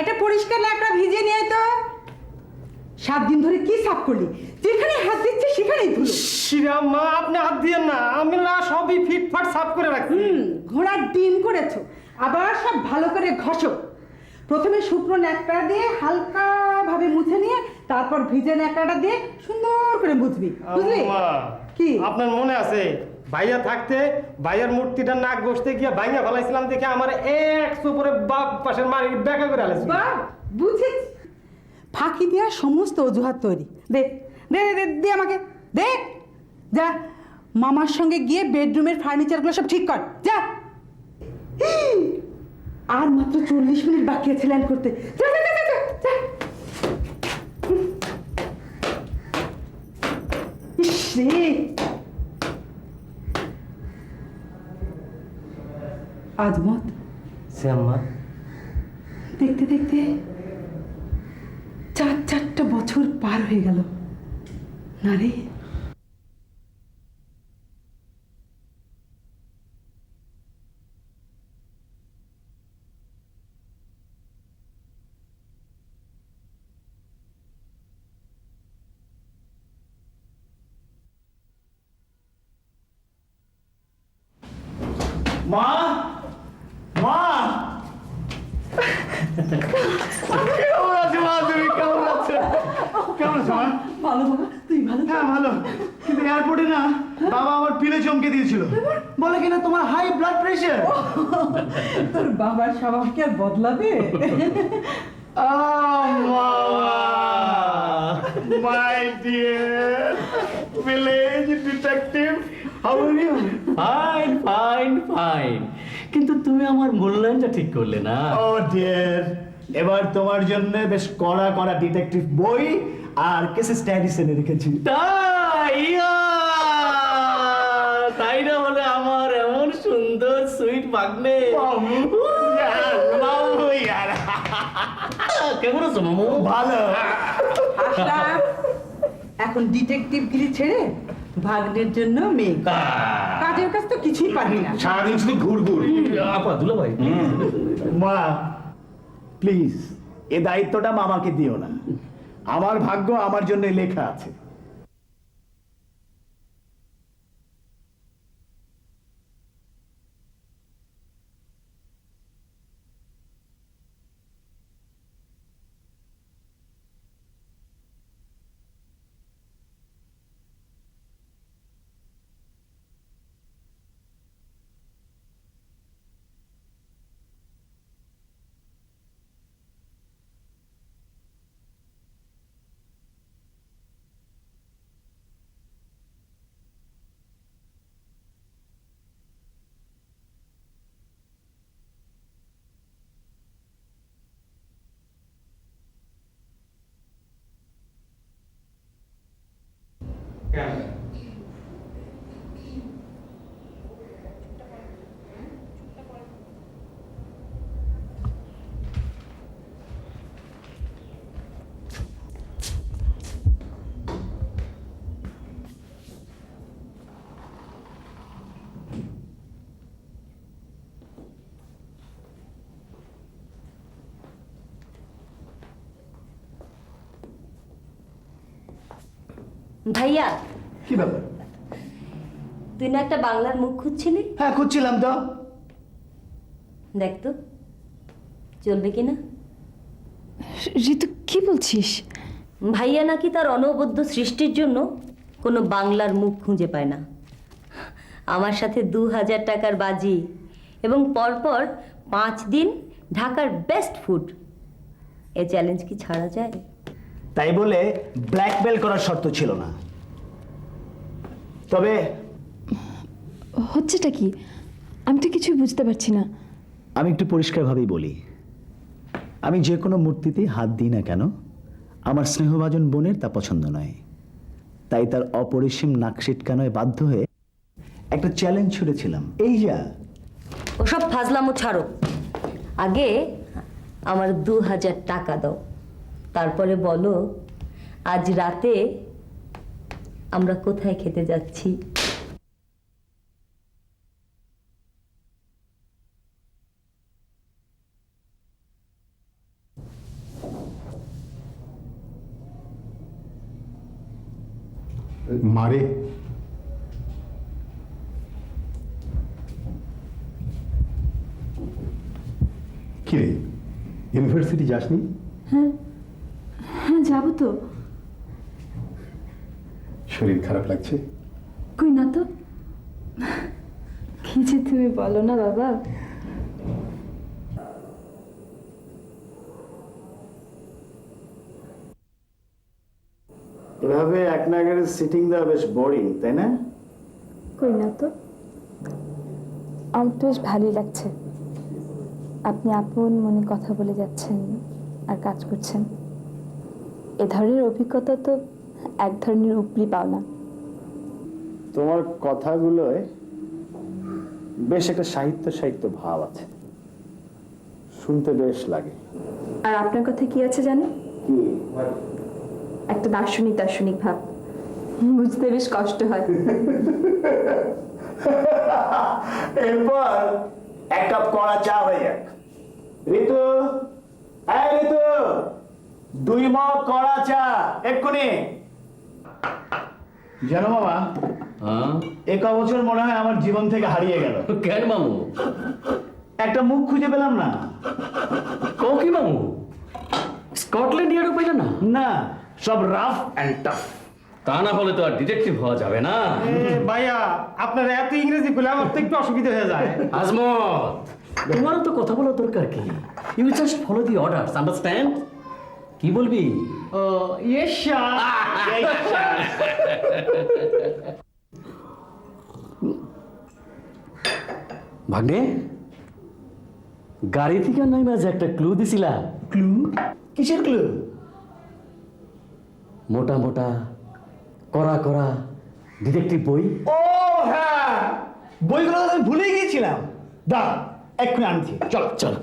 একটা পরিষ্কার ন্যাকড়া ভিজিয়ে নিয়ে আয় তো। 7 দিন ধরে কি সাফ করলি? যেখানে হাত দিচ্ছে সেখানেই ধুলো। শ্রীরাম মা, আপনি হাত দিয়েন না, আমি না সবই ফিটফাট সাফ করে রাখছি। ঘোড়ার ডিম করেছো, আবার সব ভালো করে ঘষো। প্রথমে শুকনো ন্যাকড়া দিয়ে হালকা ভাবে মুছে নিয়ে তারপর ভিজে ন্যাকড়াটা দিয়ে সুন্দর করে মুছবি, বুঝলি? কি আপনার মনে আছে ভাইয়া থাকতে ভাইয়ার মূর্তিটা নাক ঘষতে গিয়ে ভাইয়া ফেলাইছিলাম দেখে আমার 100 পরে বাপ পাশের মারি ব্যাকা করে আলাইছিল। বাহ, বুঝেছি। ফাঁকি দেওয়ার সমস্ত অজুহাত তৈরি। দে দে দে দে আমাকে দে। যা মামার সঙ্গে গিয়ে বেডরুমের ফার্নিচারগুলো সব ঠিক কর, যা। আর মাত্র 40 মিনিট বাকি আছে ল্যান্ড করতে। যা যা যা যা যা। ইস রে, আজমত শ্যামা, দেখতে দেখতে 4 বছর পার হয়ে গেল না রে? মা, মা, কেমন আছো মা? তুমি কেমন আছো? কেমন আছো মা? ভালো বাবা, তুই ভালো? হ্যাঁ ভালো, কিন্তু এয়ারপোর্টে না বাবা আমার পিলে চমকে দিয়েছিল, বলে কিনা তোমার হাই ব্লাড প্রেশার। তোর বাবার স্বভাব কি আর বদলাবে? My dear village detective, how are you? Fine fine fine, কিন্তু তুমি আমার মূল্যায়নটা ঠিক করলে না। ও ডিয়ার, এবার তোমার জন্য বেশ কড়া কড়া ডিটেকটিভ বই আর কেস স্টাডিজ এনে রেখেছি। তাই তাই না হলে আমার এমন সুন্দর সুইট ভাগ্নে। কেমন আছো মামু? ভালো। আশরাফ, এখন ডিটেকটিভ গিরি ছেড়ে ভাগ্নের জন্য মেয়ে কাজের কাজ তো কিছুই পারবি না। সারাদিন শুধু ঘুরঘুর। আপা দুলা ভাই, মা প্লিজ এ দায়িত্বটা মামাকে দিও না, আমার ভাগ্য আমার জন্য লেখা আছে। ভাইয়া, কি ব্যাপার? তুই না একটা বাংলার মুখ খুঁজছিলি? হ্যাঁ খুঁজছিলাম তো। দেখ তো চলবে কিনা। ঋতু, কি বলছিস? ভাইয়া নাকি তার অনবদ্য সৃষ্টির জন্য কোনো বাংলার মুখ খুঁজে পায় না। আমার সাথে 2000 টাকার বাজি এবং পরপর 5 দিন ঢাকার বেস্ট ফুড, এ চ্যালেঞ্জ কি ছাড়া যায়? তাই বলে ব্ল্যাকমেল করার শর্ত ছিল না। তবে হচ্ছেটা কি? আমি তো কিছুই বুঝতে পারছি না। আমি একটু পরিষ্কারভাবেই বলি, আমি যে কোনো মূর্তিতেই হাত দিই না কেন, আমার স্নেহভাজন বোনের তা পছন্দ নয়। তাই তার অপরিসীম নাক সিটকানোয় বাধ্য হয়ে একটা চ্যালেঞ্জ ছুড়েছিলাম। এই যা। ওসব ফাজলামো ছাড়ো, আগে আমার 2000 টাকা দাও, তারপরে বলো আজ রাতে আমরা কোথায় খেতে যাচ্ছি। মারে কি রে, ইউনিভার্সিটি যাসনি? হ্যাঁ যাবো তো। শরীর খারাপ লাগছে? কই না তো। কি যে তুমি বলো না বাবা। এভাবে এক নাগারে সিটিং দেওয়া বেশ বোরিং, তাই না? কই না তো, আমার তো বেশ ভালোই লাগছে। আপনি আপন মনে কথা বলে যাচ্ছেন আর কাজ করছেন। এ ধরনের অভিজ্ঞতা তো এক ধরনের উপরি পাওনা। তোমার কথাগুলোয় বেশ একটা সাহিত্য সাহিত্য ভাব আছে, শুনতে বেশ লাগে। আর আপনার কথা কি আছে জানেন? কি? একটা দার্শনিক দার্শনিক ভাব, বুঝতে বেশ কষ্ট হয়। এরপর এক কাপ কড়া চা হয়ে যাক। ঋতু, এই ঋতু, 2 মগ কড়া চা এক্ষুনি। জানো মামা, হ্যাঁ? এক বছর মনে হয় আমার জীবন থেকে হারিয়ে গেল। কেন মামু? একটা মুখ খুঁজে পেলাম না। কও কি মামু? স্কটল্যান্ড ইয়ার্ডও পাইলে না? না, সব রাফ অ্যান্ড টাফ। তা না হলে তো আর ডিটেকটিভ হওয়া যাবে না। ভাইয়া আপনার এত ইংরেজি বলে আমার তো একটু অসুবিধা হয়ে যায়। আজমত, তোমারও তো কথা বলার দরকার কি? You just follow the orders, understand? কি বলবি? ও ইয়েস স্যার। ভাগ্নে, গাড়ি থেকে নাইমা যে একটা ক্লু দিছিলা। ক্লু? কিসের ক্লু? মোটা মোটা করা করা ডিটেকটিভ বই। ও হ্যাঁ, বইগুলো তো আমি ভুলে গিয়েছিলাম। দাঁড়া, এক্ষুনি আনছি। চলো চলো।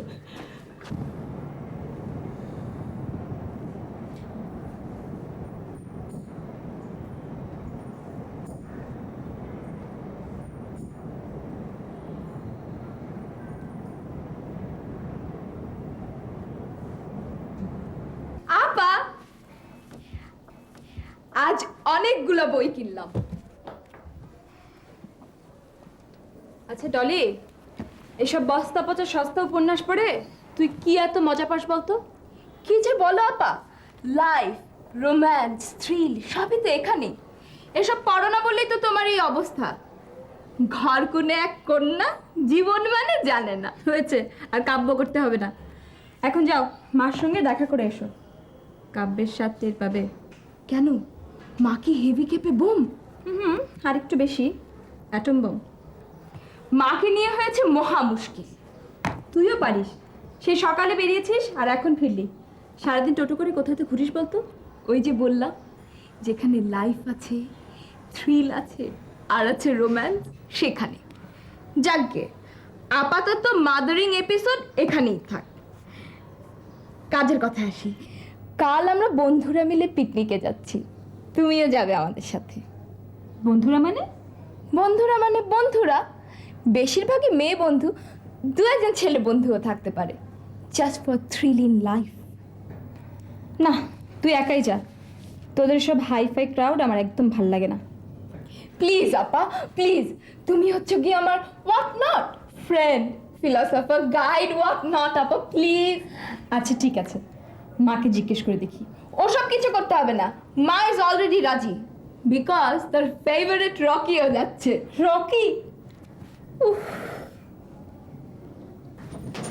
আপা, আজ অনেকগুলো বই কিনলাম। আচ্ছা ডলি, এসব বস্তা পচা সস্তা উপন্যাস পড়ে তুই কি এত মজা পাস বলতো? কি যে বলো আপা, লাইফ, রোম্যান্স, থ্রিল সবই তো এখানে। এসব পড়ো না বললেই তো তোমার এই অবস্থা। ঘর কোণে এক কন্যা, জীবন মানে জানে না। হয়েছে, আর কাব্য করতে হবে না। এখন যাও, মার সঙ্গে দেখা করে এসো। কাব্যের স্বাদ টের পাবে। কেন, মা কি হেভি কেপে বোম? হুম, আর একটু বেশি, অ্যাটম বোম। মাকে নিয়ে হয়েছে মহা মুশকিল। তুইও পারিস, সেই সকালে বেরিয়েছিস আর এখন ফিরলি। সারাদিন টোটো করে কোথাতে ঘুরিস বলতো? ওই যে বললাম, যেখানে লাইফ আছে, থ্রিল আছে, আর আছে রোম্যান্স, সেখানে। যাকগে, আপাতত মাদারিং এপিসোড এখানেই থাক। কাজের কথা আসি, কাল আমরা বন্ধুরা মিলে পিকনিকে যাচ্ছি, তুমিও যাবে আমাদের সাথে। বন্ধুরা মানে? বন্ধুরা মানে বন্ধুরা, বেশিরভাগই মেয়ে বন্ধু, 2-1 ছেলে বন্ধুও থাকতে পারে। Just for thrill in life. না, তুই একাই যা, তোদের সব হাইফাই ক্রাউড আমার একদম ভাল লাগে না। প্লিজ আপা, প্লিজ, তুমি হচ্ছে কি আমার what not friend, philosopher, guide, what not আপা, প্লিজ। আচ্ছা ঠিক আছে, মাকে জিজ্ঞেস করে দেখি। ওসব কিছু করতে হবে না, মা ইজ অলরেডি রাজি, বিকজ তার ফেভারিট রকিও যাচ্ছে। রকি? উফ,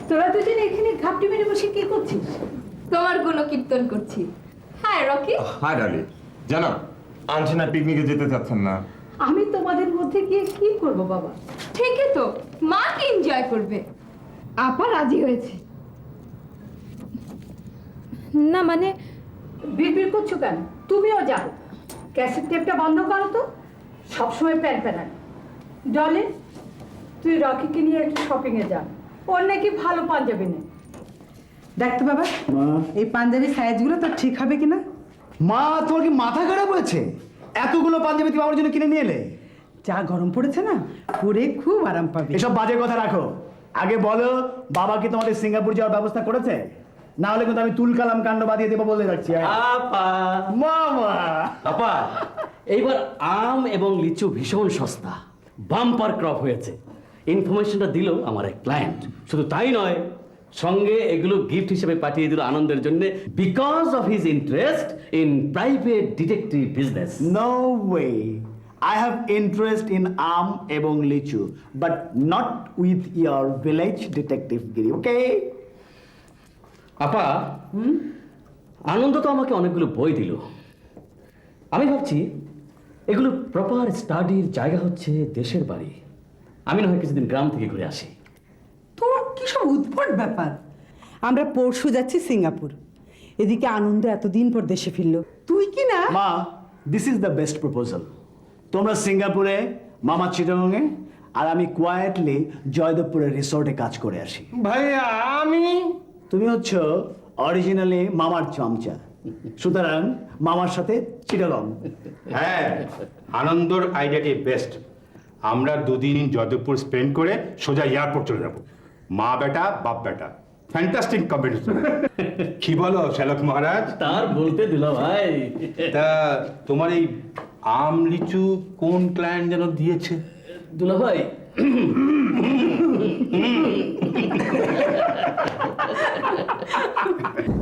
তোরা দুজন এখানে ঘাপটি মেরে বসে কি করছিস? তোমার গুণকীর্তন করছি। হ্যাঁ রকি, হাই ডালি, জানো আন্টি না পিকনিকে যেতে চাচ্ছেন না। আমি তোমাদের মধ্যে গিয়ে কি করব বাবা? ঠিকই তো, মা কি এনজয় করবে। আপা রাজি হয়েছে। না মানে, বিড়বিড় করছো কেন? তুমিও যাও, ক্যাসেট টেপটা বন্ধ করো তো, সবসময় প্যান প্যানান। ডলে, তুই রকিকে নিয়ে একটু শপিংয়ে যা, ওর নাকি ভালো পাঞ্জাবি নেই। দেখতো বাবা, এই পাঞ্জাবি সাইজগুলো তো ঠিক হবে কিনা। মা, তোমার কি মাথা খারাপ হয়েছে? এতগুলো পাঞ্জাবি তুমি আমার জন্য কিনে নিয়ে এলে? যা গরম পড়েছে না, পরে খুব আরাম পাবে। এসব বাজে কথা রাখো, আগে বলো বাবা কি তোমাদের সিঙ্গাপুর যাওয়ার ব্যবস্থা করেছে? না হলে কিন্তু আমি তুলকালাম কাণ্ড বাঁধিয়ে দেবো বলে রাখছি। আপা, মামা, আপা, এইবার আম এবং লিচু ভীষণ সস্তা, বাম্পার ক্রপ হয়েছে। ইনফরমেশনটা দিল আমার এক ক্লায়েন্ট। শুধু তাই নয়, সঙ্গে এগুলো গিফট হিসেবে পাঠিয়ে দিল আনন্দের জন্য, because of his interest in private detective business. No way. I have interest in আম এবং লিচু, but not with your village detective giri, okay? আপা, আনন্দ তো আমাকে অনেকগুলো বই দিল। আমি ভাবছি এগুলো প্রপার স্টাডির জায়গা হচ্ছে দেশের বাড়ি। আমি না হয় কিছুদিন গ্রাম থেকে ঘুরে আসি। তোর কি সব উদ্ভট ব্যাপার। আমরা পরশু যাচ্ছি সিঙ্গাপুর, এদিকে আনন্দ এতদিন পর দেশে ফিরলো, তুই কি না? মা, this is the best proposal. তোমরা সিঙ্গাপুরে, মামা চিটাগংয়ে, আর আমি কোয়াইটলি জয়দেবপুরের রিসোর্টে কাজ করে আসি। ভাইয়া আমি তুমি হচ্ছ অরিজিনালি মামার চামচা, সুতরাং মামার সাথে চিটাগং। হ্যাঁ, আনন্দর আইডিয়াটি বেস্ট। আমরা দুদিন জয়দেবপুর স্পেন্ড করে সোজা এয়ারপোর্ট চলে যাব। মা বেটা বাপ বেটা, ফ্যান্টাস্টিক কম্বিনেশন। কি বলো শ্যালক মহারাজ? তার বলতে দিল ভাই। তা তোমার এই আম লিচু কোন ক্লায়েন্ট যেন দিয়েছে? দুলা ভাই,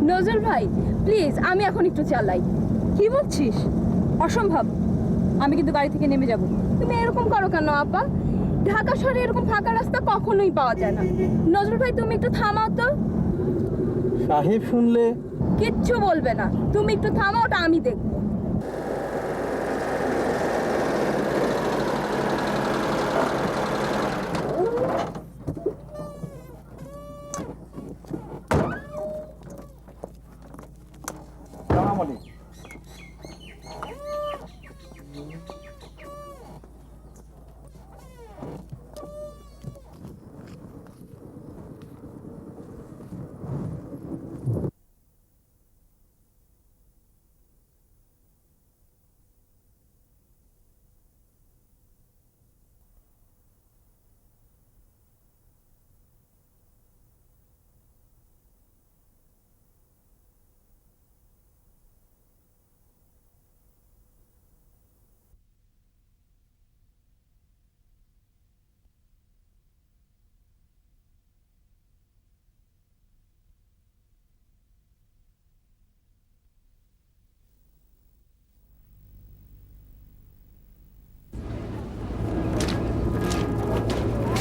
নজরুল ভাই প্লিজ, আমি এখন একটু চালাই। কি বলছিস? অসম্ভব, আমি কিন্তু গাড়ি থেকে নেমে যাব। তুমি এরকম করো কেন আপা? ঢাকা শহরে এরকম ফাঁকা রাস্তা কখনোই পাওয়া যায় না। নজরুল ভাই তুমি একটু থামাও তো। সাহেব শুনলে কিচ্ছু বলবে না, তুমি একটু থামাও, ওটা আমি দেখবো।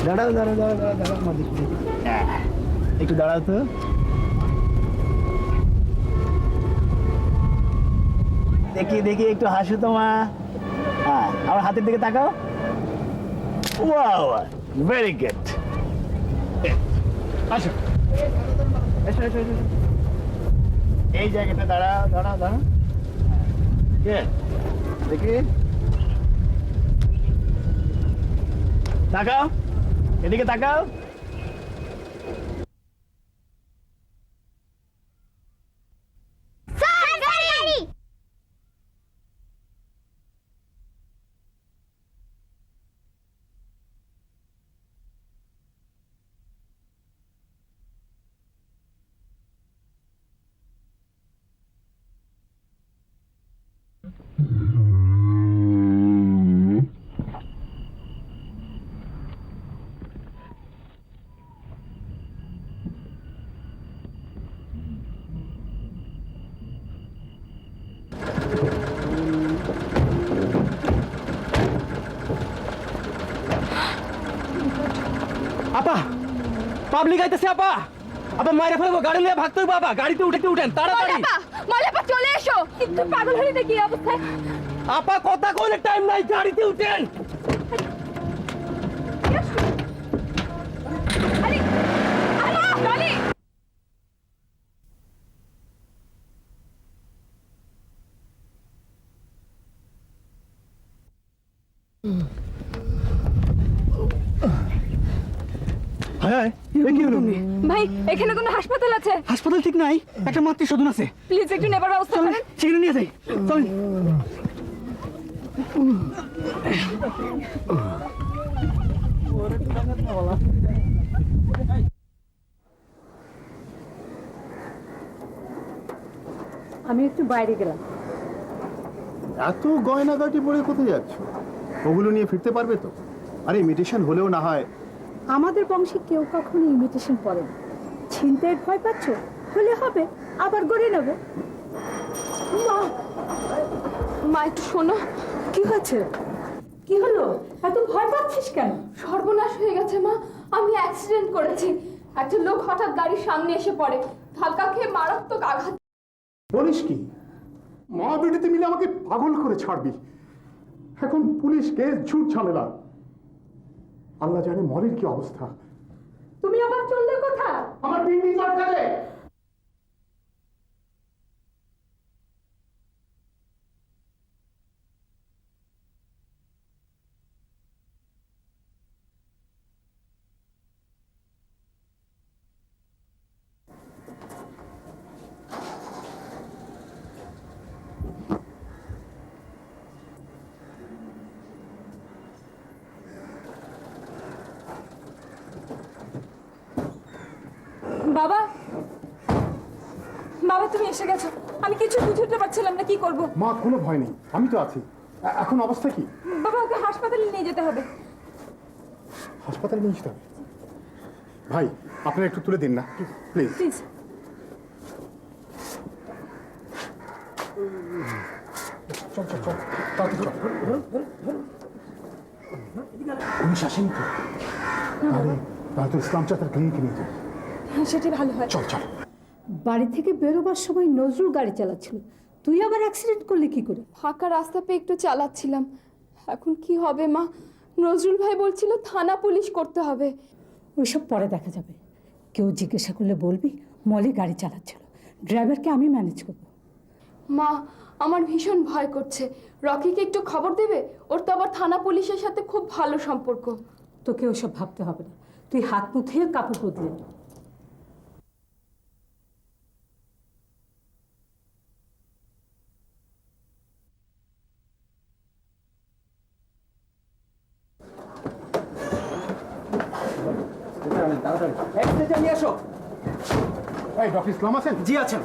দাঁড়াও দাঁড়াও দাঁড়াও দাঁড়াও দাঁড়াও, আমার দিকে দেখো। একটু দাঁড়াও তো। দেখি দেখি, একটু হাসো তো মা। হ্যাঁ, আমার হাতের দিকে তাকাও। Wow, very good. আসো, এসো এসো এসো। এই জায়গাটা দাঁড়াও দাঁড়াও দাঁড়াও। দেখি, তাকাও, এদিকে তাকাও। আপা, পাবলিক আইতেছে আপা। আপা মাইরা ফেলবো, গাড়ি নিয়ে ভাগতে হইবো আপা। গাড়িতে উঠেন তাড়াতাড়ি। মালাপা চলে এসো। তুই পাগল হলি নাকি এই অবস্থায়? আপা কথা কইলে টাইম নাই, গাড়িতে উঠেন। আরে আরে ডলি, হ্যাঁ, কি হলো? ভাই এখানে কোনো হাসপাতাল আছে? হাসপাতাল ঠিক নাই, একটা মাতৃ সদন আছে। প্লিজ একটু নেবার ব্যবস্থা করেন। সেখানে নিয়ে যাই, চলেন। আমি একটু বাইরে গেলাম। এত গয়নাগাটি পরে কোথায় যাচ্ছ? ওগুলো নিয়ে ফিরতে পারবে তো? আরে ইমিটেশন হলেও না হয়। আমাদের বংশে কেউ কখনো ইমিটেশন করে না। ছিনতাইয়ের ভয় পাচ্ছ? হলে হবে, আবার গড়ে নেব। মা, মা একটু শোনো। কি হয়েছে? কি হলো? এত ভয় পাচ্ছিস কেন? সর্বনাশ হয়ে গেছে মা, আমি অ্যাক্সিডেন্ট করেছি। একটা লোক হঠাৎ গাড়ির সামনে এসে পড়ে, ধাক্কা খেয়ে মারাত্মক আঘাত। বলিস কি? মা বেটিতে মিলে আমাকে পাগল করে ছাড়বি। এখন পুলিশ কেস, ঝুট ঝামেলা। আল্লাহ জানে মলের কি অবস্থা। তুমি আবার চললে কোথায়? আমার পিন্ডি চটকালে। বাবা, বাবা তুমি এসে গেছো। আমি কিছু বুঝতে পারছিলাম না কি করব। মা কোনো ভয় নেই, আমি তো আছি। এখন অবস্থা কি? বাবা ওকে হাসপাতালে নিয়ে যেতে হবে। হাসপাতালে নিয়ে যেতে হবে? ভাই আপনারা একটু তুলে দিন না প্লিজ। প্লিজ। চল চল চল, তাড়াতাড়ি চল। পুলিশ আসেনি তো? আরে তাহলে তো ইসলাম চাচার ক্লিনিকে নিয়ে যাই। হ্যাঁ সেটি ভালো হয়। চল চল। বাড়ি থেকে বেরোবার সময় নজরুল গাড়ি চালাচ্ছিল, তুই আবার অ্যাক্সিডেন্ট করলে কি করে? ফাঁকা রাস্তা পেয়ে একটু চালাচ্ছিলাম। এখন কি হবে মা? নজরুল ভাই বলছিল থানা পুলিশ করতে হবে। ওইসব পরে দেখা যাবে। কেউ জিজ্ঞাসা করলে বলবি মলে গাড়ি চালাচ্ছিল, ড্রাইভারকে আমি ম্যানেজ করবো। মা আমার ভীষণ ভয় করছে। রকিকে একটু খবর দেবে? ওর তো আবার থানা পুলিশের সাথে খুব ভালো সম্পর্ক। তোকে ওসব ভাবতে হবে না, তুই হাত মুখ ধুয়ে কাপড় বদলে নে। এই ডক্টর ইসলাম আছেন? জি আছেন।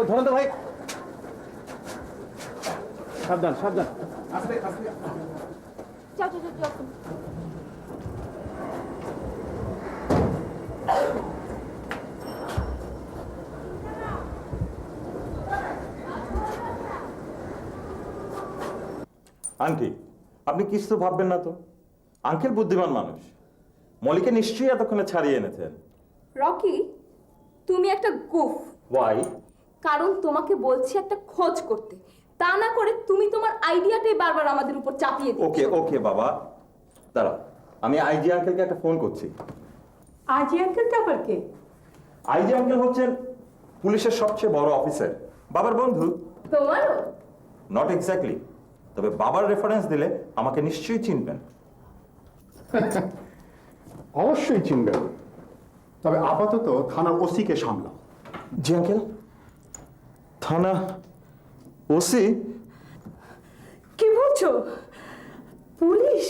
ধরুন তো ভাই। সাবধান সাবধান। যাও যাও যাও। আন্টি, আপনি কিছু ভাববেন না তো। আঙ্কেল বুদ্ধিমান মানুষ, মলিকে নিশ্চয়ই এতক্ষণে ছাড়িয়ে এনেছেন। রকি তুমি একটা গুফ। ওয়াই? কারণ তোমাকে বলছি একটা খোঁজ করতে, তা না করে তুমি তোমার আইডিয়াটাই বারবার আমাদের উপর চাপিয়ে দিচ্ছ। ওকে ওকে বাবা, দাঁড়া, আমি আইজি আঙ্কেলকে একটা ফোন করছি। আজ আঙ্কেলটা আবার কে? আইজি আঙ্কেল হচ্ছেন পুলিশের সবচেয়ে বড় অফিসার, বাবার বন্ধু। তোমারও? নট এক্স্যাক্টলি, তবে বাবার রেফারেন্স দিলে আমাকে নিশ্চয়ই চিনবেন। অবশ্যই চিনবেন, তবে আপাতত থানার ওসিকে সামলাও। জি আঙ্কেল। থানা ওসি? কি বলছো? পুলিশ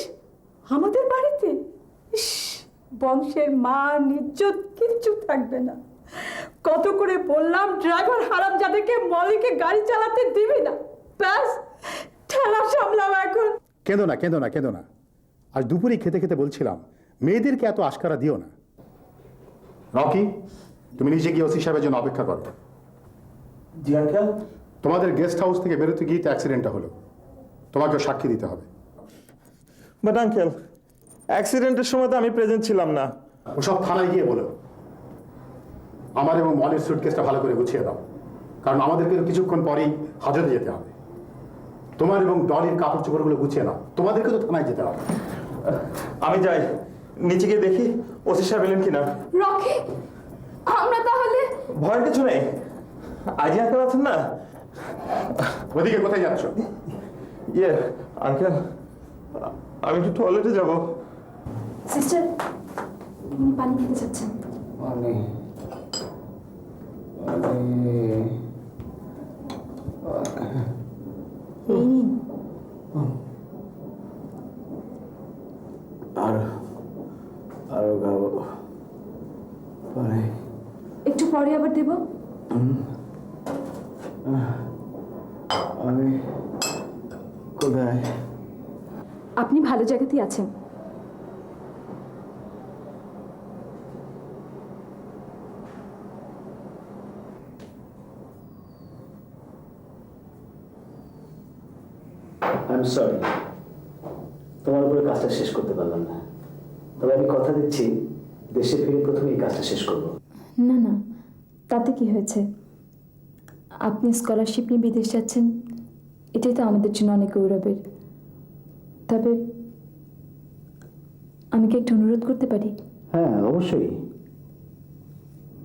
আমাদের বাড়িতে? ইস, বংশের মান ইজ্জত কিচ্ছু থাকবে না। কত করে বললাম ড্রাইভার হারাম যাদেরকে মলিকে গাড়ি চালাতে দিবি না, ব্যাস ঠেলা সামলাও এখন। কেঁদো না কেঁদো না কেঁদো না। আজ দুপুরে খেতে খেতে বলছিলাম মেয়েদেরকে এত আশকারা দিও না। রকি, তুমি নিজে গিয়ে ওসি সাহেবের জন্য অপেক্ষা করো। জি আঙ্কেল। তোমাদের গেস্ট হাউস থেকে বেরোতে গিয়ে তো অ্যাক্সিডেন্টটা হলো, তোমাকেও সাক্ষী দিতে হবে। বাট আঙ্কেল, অ্যাক্সিডেন্টের সময় তো আমি প্রেজেন্ট ছিলাম না। ওসব থানায় গিয়ে বলো। আমার এবং মলের সুটকেসটা ভালো করে গুছিয়ে দাও, কারণ আমাদেরকে কিছুক্ষণ পরেই হাজতে যেতে হবে। তোমার এবং ডলির কাপড় চোপড়গুলো গুছিয়ে নাও, তোমাদেরকে তো থানায় যেতে হবে। আমি যাই, নিচে গিয়ে দেখি ওসি সাহেব এলেন কিনা। রকি, আমরা তাহলে? ভয়ের কিছু নেই, আইজি আঙ্কেল আছেন না। ওদিকে কোথায় যাচ্ছ? ইয়ে আঙ্কেল, আমি একটু টয়লেটে যাব। সিস্টার, উনি পানি খেতে চাচ্ছেন। আরো খাবো পরে। একটু পরে আবার দেব। আমি কোথায়? আপনি ভালো জায়গাতেই আছেন। আই এম সরি, তোমার উপরে কাজটা শেষ করতে পারলাম না। তবে আমি কথা দিচ্ছি, দেশে ফিরে প্রথমে এই কাজটা শেষ করব। না না, তাতে কি হয়েছে? আপনি স্কলারশিপ নিয়ে বিদেশ যাচ্ছেন, এটাই তো আমাদের জন্য অনেক গৌরবের। তবে আমি কি একটু অনুরোধ করতে পারি? হ্যাঁ, অবশ্যই।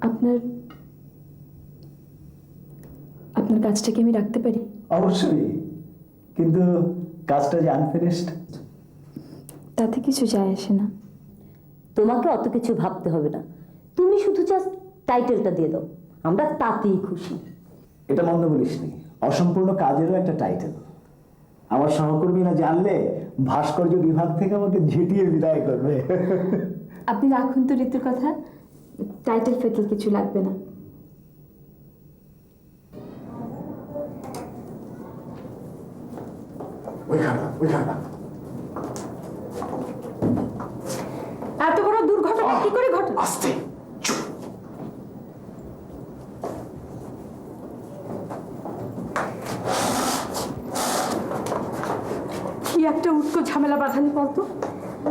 আপনার আপনার কাজটা কি আমি রাখতে পারি? অবশ্যই, কিন্তু কাজটা যে আনফিনিশড। তাতে কিছু যায় আসে না। তোমাকে অত কিছু ভাবতে হবে না, তুমি শুধু জাস্ট টাইটেলটা দিয়ে দাও, আমরা তাতেই খুশি। এটা মন্দ বলিসনি, অসম্পূর্ণ কাজেরও একটা টাইটেল। আমার সহকর্মীরা জানলে ভাস্কর্য বিভাগ থেকে আমাকে ঝেঁটিয়ে বিদায় করবে। আপনি রাখুন তো ঋতুর কথা, টাইটেল ফেটেল কিছু লাগবে না। ওইখানটা এত বড় দুর্ঘটনা কি করে ঘটে? আস্তে, চুপ। কি একটা উটকো ঝামেলা বাঁধানি বলতো?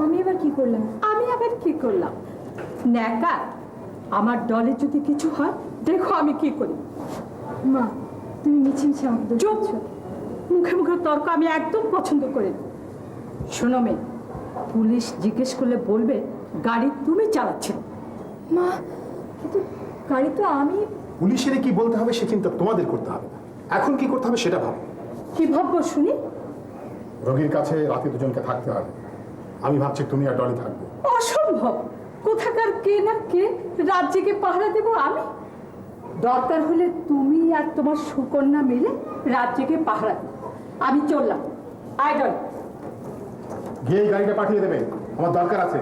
আমি এবার কি করলাম? আমি আবার কি করলাম? ন্যাকা, আমার দলে যদি কিছু হয় দেখো আমি কি করি। মা, তুমি মিছিমিছি আমাকে দোষ চুপ! দিচ্ছ। মুখে মুখে তর্ক আমি একদম পছন্দ করি না। শোনো মেয়ে, পুলিশ জিজ্ঞেস করলে বলবে গাড়ি তুমি চালাচ্ছিল। মা, কিন্তু গাড়ি তো আমি। পুলিশের কি বলতে হবে সে চিন্তা তোমাদের করতে হবে না। এখন কি করতে হবে সেটা ভাবো। কি ভাববো শুনি? রোগীর কাছে রাতে দুজনকে থাকতে হবে। আমি ভাবছি তুমি আর ডলি থাকবে। অসম্ভব! কোথাকার কে না কে রাত জেগে পাহারা দেবো আমি? দরকার হলে তুমি আর তোমার সুকন্যা মিলে রাত জেগে পাহারা দেবো। আমি চললাম। আইডল, গিয়ে গাড়িটা পাঠিয়ে দেবে, আমার দরকার আছে।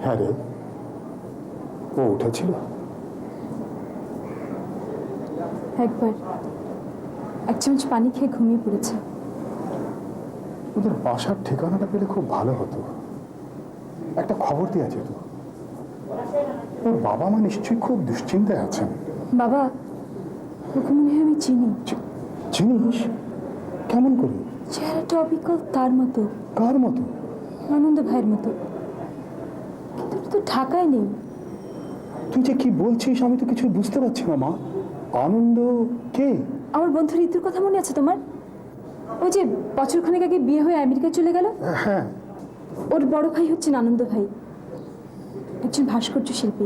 হ্যাঁ রে, ও উঠেছিল একবার এক চামচ পানি খেয়ে ঘুমিয়ে পড়েছে। ওদের বাসার ঠিকানাটা পেলে খুব ভালো হতো। একটা খবর দিয়ে যেত। ওর বাবা মা নিশ্চয়ই খুব দুশ্চিন্তায় আছেন। বাবা, ওকে মনে হয় আমি চিনি। চিনিস? কেমন করে? চেহারাটা অবিকল তার মতো। কার মতো? আনন্দ ভাইয়ের মতো। কিন্তু ওটা তো ঢাকায় নেই। তুই যে কি বলছিস আমি তো কিছু বুঝতে পারছি না মা। আনন্দ কে? আমার বন্ধু ঋতুর কথা মনে আছে তোমার? ওই যে বছরখানেক আগে বিয়ে হয়ে আমেরিকায় চলে গেল। হ্যাঁ। ওর বড় ভাই হচ্ছেন আনন্দ ভাই, একজন ভাস্কর্য শিল্পী।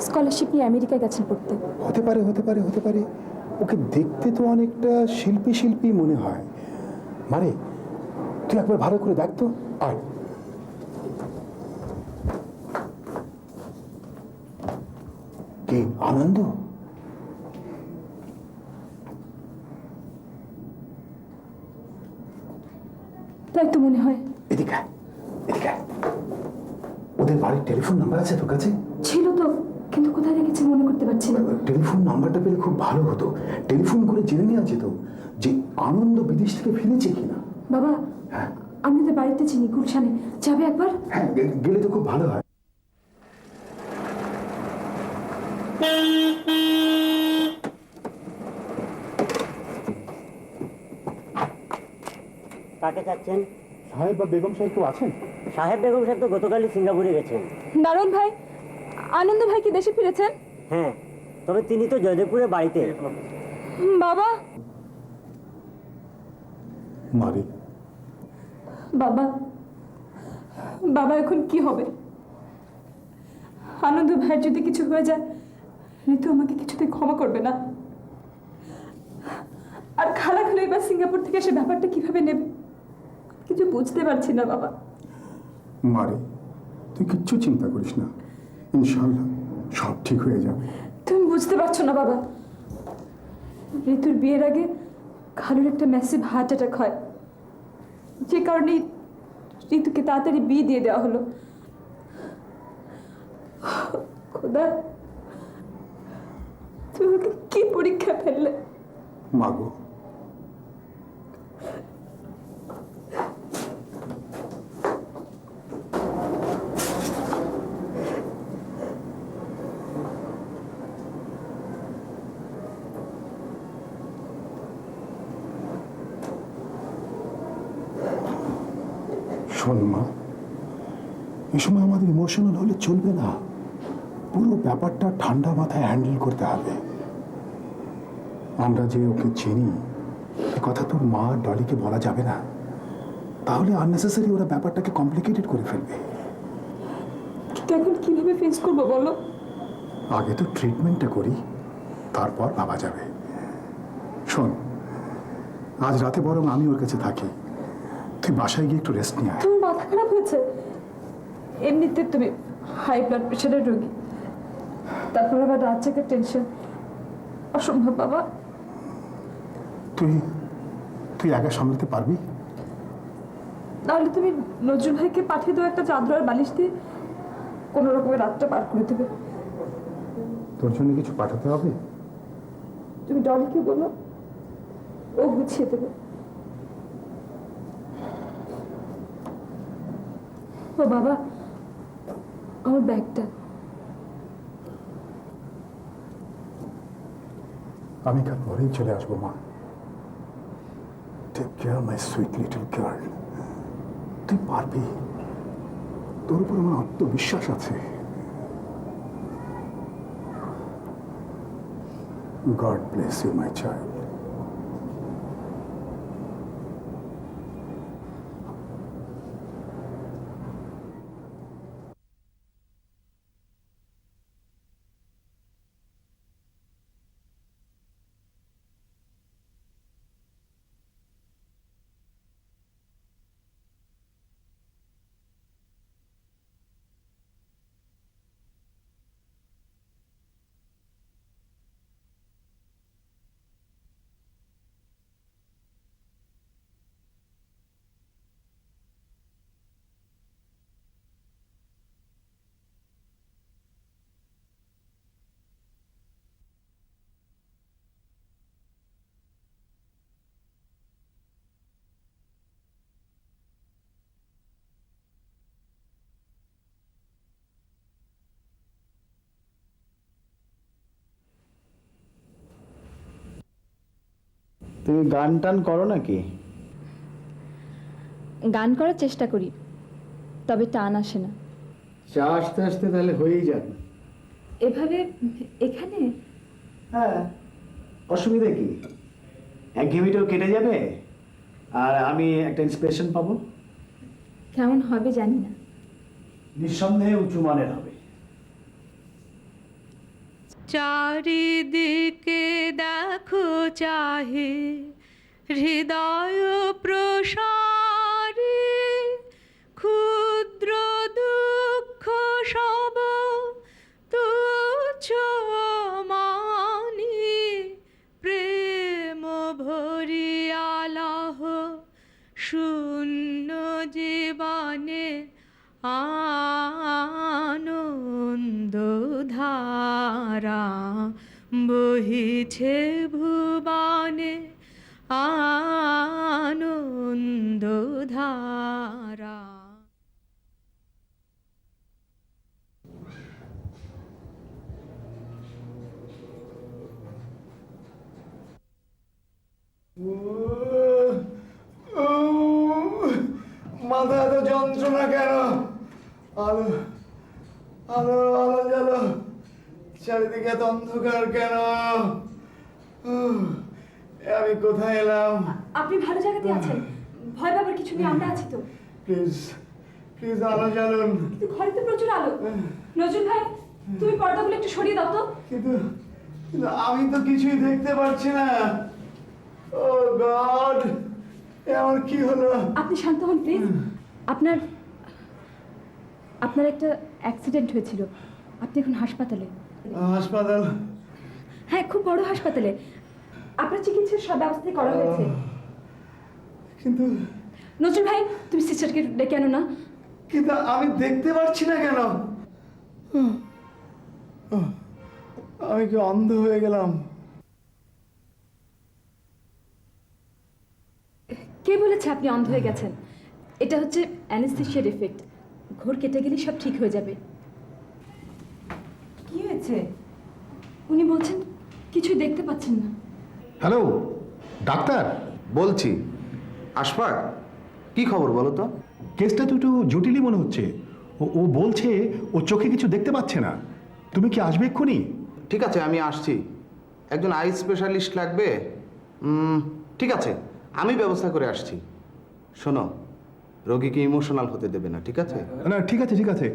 স্কলারশিপ নিয়ে আমেরিকায় গেছেন পড়তে। হতে পারে, হতে পারে, হতে পারে। ওকে দেখতে তো অনেকটা শিল্পী শিল্পী মনে হয়। মানে তুই একবার ভালো করে দেখ তো। আয়। কি আনন্দ? তাই তো মনে হয়। এদিকে আয়, এদিকে আয়। ওদের বাড়ির টেলিফোন নাম্বার আছে তোর কাছে? ছিল তো, কিন্তু কোথায় রেখেছে মনে করতে পারছি না। টেলিফোন নাম্বারটা পেলে খুব ভালো হতো। টেলিফোন করে জেনে নেওয়া যেত যে আনন্দ বিদেশ থেকে ফিরেছে কিনা। বাবা, হ্যাঁ আমি ওদের বাড়িতে চিনি, গুলশানে। যাবে একবার? হ্যাঁ, গেলে তো খুব ভালো হয়। কাকে চাচ্ছেন? সাহেব বা বেগম সাহেব কেউ আছেন? সাহেব বেগম সাহেব তো গতকালই সিঙ্গাপুরে গেছেন। দারুণ ভাই, আনন্দ ভাই কি দেশে ফিরেছেন? হ্যাঁ, তবে তিনি তো জয়দেবপুরে বাড়িতে। বাবা, মারি। বাবা, বাবা এখন কি হবে? আনন্দ ভাইয়ের যদি কিছু হয়ে যায়, ঋতু আমাকে কিছুতে ক্ষমা করবে না। আর খালা খালা এবার সিঙ্গাপুর থেকে এসে ব্যাপারটা কিভাবে নেবে কিছু বুঝতে পারছি না বাবা। মারি, তুই কিচ্ছু চিন্তা করিস না, ইনশাআল্লাহ সব ঠিক হয়ে যাবে। তুমি বুঝতে পারছো না বাবা, ঋতুর বিয়ের আগে খালুর একটা ম্যাসিভ হার্ট অ্যাটাক হয়, যে কারণে ঋতুকে তাড়াতাড়ি বিয়ে দিয়ে দেওয়া হলো। খোদা, তুমি ওকে কি পরীক্ষা ফেললে? মাগো, শোন মা, এই সময় আমাদের ইমোশনাল হলে চলবে না। পুরো ব্যাপারটা ঠান্ডা মাথায় হ্যান্ডেল করতে হবে। আমরা যে ওকে চিনি এ কথা তোর মা আর ডলিকে বলা যাবে না, তাহলে আননেসেসারি ওরা ব্যাপারটাকে কমপ্লিকেটেড করে ফেলবে। কিন্তু এখন কিভাবে ফেস করবো বলো? আগে তো ট্রিটমেন্টটা করি, তারপর ভাবা যাবে। শোন, আজ রাতে বরং আমি ওর কাছে থাকি, তুই বাসায় গিয়ে একটু রেস্ট নিয়ে আয়। তোমার মাথা খারাপ হয়েছে? এমনিতে তুমি হাই ব্লাড প্রেশারের রোগী, তারপর আবার রাত জাগার টেনশন, অসম্ভব বাবা। তুই একা সামলাতে পারবি? তাহলে তুমি নজরুল ভাইকে পাঠিয়ে দাও একটা চাদর আর বালিশ দিয়ে, কোনো রকমের রাতটা পার করে দেবে। তোর জন্য কিছু পাঠাতে হবে? তুমি ডলিকে বলো, ও গুছিয়ে দেবে। ও বাবা, আমার ব্যাগটা। আমি কাল পরেই চলে আসবো মা। Take care my sweet little girl. তুই পারবি, তোর উপর আমার আত্মবিশ্বাস আছে। God bless you my child. তুমি গান টান করো নাকি? গান করার চেষ্টা করি, তবে টান আসে না। চা আস্তে আস্তে তাহলে হয়েই যাবে। এভাবে এখানে? হ্যাঁ, অসুবিধা কি? একঘেয়েমিটাও কেটে যাবে, আর আমি একটা ইন্সপিরেশন পাবো। কেমন হবে জানি না, নিঃসন্দেহে উঁচু মানের হবে। চারিদিকে দেখো চাহে হৃদয় প্রসারী, ক্ষুদ্র দুঃখ সব তুচ্ছ মানি, প্রেম ভরিয়ালাহ শূন্য জীবনে আনন্দ ধারা বহিছে ভুবনে, আনন্দ ধারা। মাথা এত যন্ত্রণা কেন? আলো আলো আলো জ্বালো, চারিদিকে এত অন্ধকার কেন? আমি কোথায় এলাম? আপনি ভালো জায়গাতে আছেন, ভয় পাবার কিছু নেই, আমরা আছি তো। প্লিজ প্লিজ আলো জ্বালুন। কিন্তু ঘরে তো প্রচুর আলো। নজরুল ভাই, তুমি পর্দাগুলো একটু সরিয়ে দাও তো। কিন্তু কিন্তু আমি তো কিছুই দেখতে পাচ্ছি না। ও গড, আমার কি হলো? আপনি শান্ত হন প্লিজ। আপনার একটা অ্যাক্সিডেন্ট হয়েছিল, আপনি এখন হাসপাতালে। হাসপাতাল? হ্যাঁ, খুব বড় হাসপাতালে। আপনার চিকিৎসার সব ব্যবস্থাই করা হয়েছে। কিন্তু নজরুল ভাই তুমি সিস্টারকে ডেকে আনো না। কিন্তু আমি দেখতে পাচ্ছি না কেন? আমি কি অন্ধ হয়ে গেলাম? কে বলেছে আপনি অন্ধ হয়ে গেছেন? এটা হচ্ছে অ্যানেস্থেশিয়ার এফেক্ট। ঘোর কেটে গেলে সব ঠিক হয়ে যাবে। কি হয়েছে? উনি বলছেন কিছু দেখতে পাচ্ছেন না। হ্যালো ডাক্তার, বলছি। আশফাক, কি খবর বলো তো? কেসটা তো একটু জটিলই মনে হচ্ছে। ও বলছে ও চোখে কিছু দেখতে পাচ্ছে না। তুমি কি আসবে এক্ষুনি? ঠিক আছে, আমি আসছি। একজন আই স্পেশালিস্ট লাগবে। ঠিক আছে, আমি ব্যবস্থা করে আসছি। শোনো, রোগীকে ইমোশনাল হতে দেবে না, ঠিক আছে? না ঠিক আছে ঠিক আছে,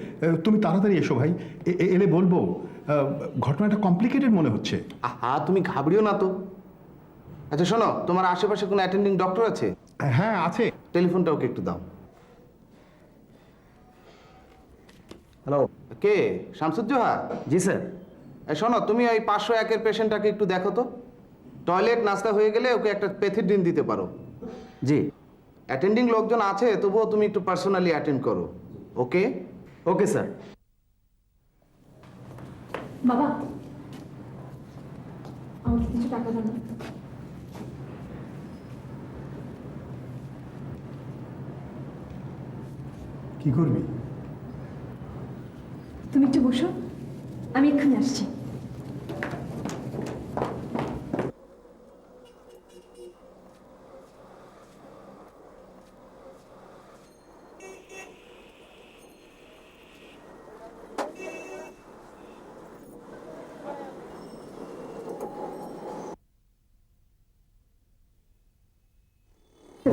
তুমি তাড়াতাড়ি এসো ভাই। এলে বলবো ঘটনাটা কমপ্লিকেটেড মনে হচ্ছে। আহা, তুমি ঘাবড়িও না তো। আচ্ছা শোনো, তোমার আশেপাশে কোনো অ্যাটেন্ডিং ডক্টর আছে? হ্যাঁ আছে। টেলিফোনটা ওকে একটু দাও। হ্যালো। কে? শামসুজ্জোহা? জি স্যার। শোনো, তুমি ওই 501-এর পেশেন্টটাকে একটু দেখো তো। টয়লেট নাস্তা হয়ে গেলে ওকে একটা পেথিড্রিন দিতে পারো। জি। অ্যাটেন্ডিং লোকজন আছে, তবুও তুমি একটু পার্সোনালি অ্যাটেন্ড করো। ওকে? Okay sir. বাবা, আমাকে কিছু টাকা দাও না। কি করবি? তুমি একটু বসো, আমি এক্ষুনি আসছি।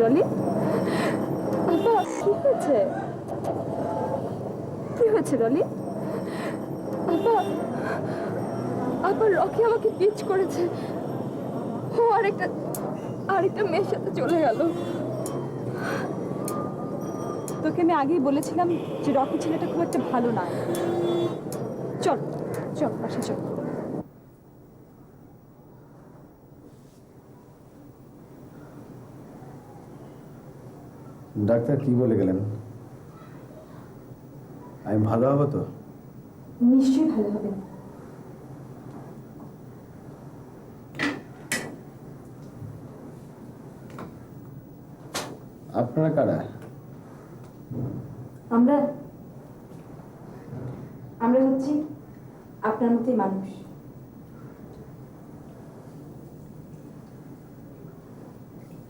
রলি, আপা কি হয়েছে? কি হয়েছে রলি? আপা, আপা রকি আমাকে পিচ করেছে। ও আরেকটা মেয়ের সাথে চলে গেল। তোকে আমি আগেই বলেছিলাম যে রকি ছেলেটা খুব একটা ভালো না। চল চল, পাশে চল। ডাক্তার কি বলে গেলেন? আমি ভালো হবো তো? নিশ্চয়ই ভালো হবে। আপনারা কারা? আমরা হচ্ছি আপনার মতোই মানুষ।